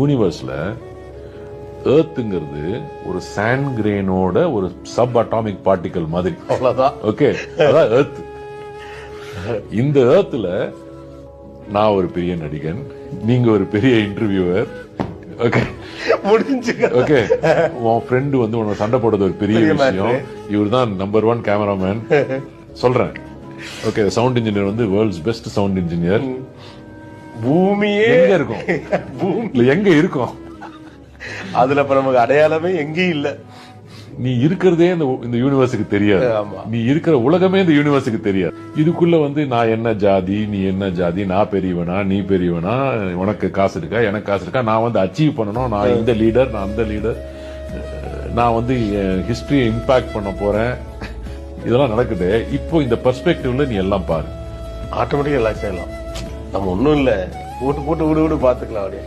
யூனிவர்ஸ்ல எர்த்துங்கிறது ஒரு சாண்ட் கிரெயினோட ஒரு sub atomic particle மாதிரி. அவ்வளவுதான். ஓகே, அதான் எர்த். இந்த எர்த்ல நான் ஒரு பெரிய நடிகன், நீங்க ஒரு பெரிய இன்டர்வியூவர். ஓகே, முடிஞ்சு. ஓகே, உன் ஃப்ரெண்டு வந்து உன்னை சண்டை போடுறது ஒரு பெரிய விஷயம். இவர் தான் நம்பர் 1 கேமராமேன் சொல்றேன். ஓகே, சவுண்ட் இன்ஜினியர் வந்து வேர்ல்ட்ஸ் பெஸ்ட் சவுண்ட் இன்ஜினியர். பூமியே எங்க இருக்கும்? பூமியில எங்க இருக்கும்? அதுல இப்ப நமக்கு அடையாளமே எங்கேயும் இல்ல. நீ இருக்கிறதே இந்த யூனிவர்ஸுக்கு தெரியாது. நீ இருக்கிற உலகமே இந்த யூனிவர்ஸுக்கு தெரியாது. இதுக்குள்ள வந்து நான் என்ன ஜாதி, நீ என்ன ஜாதி, நான் பெரியவனா, நீ பெரியவனா, உனக்கு காசு இருக்கா, எனக்கு காசு இருக்கா, நான் வந்து அச்சீவ் பண்ணணும், நான் இந்த லீடர், நான் அந்த லீடர், நான் வந்து ஹிஸ்டரியை இம்பாக்ட் பண்ண போறேன், இதெல்லாம் நடக்குது. இப்போ இந்த பெர்ஸ்பெக்டிவ்ல நீ எல்லாம் பாரு, ஆட்டோமேட்டிக்கா எல்லாம் செய்யலாம். நம்ம ஒண்ணும் இல்ல, போட்டு விடு பாத்துக்கலாம் அப்படியே.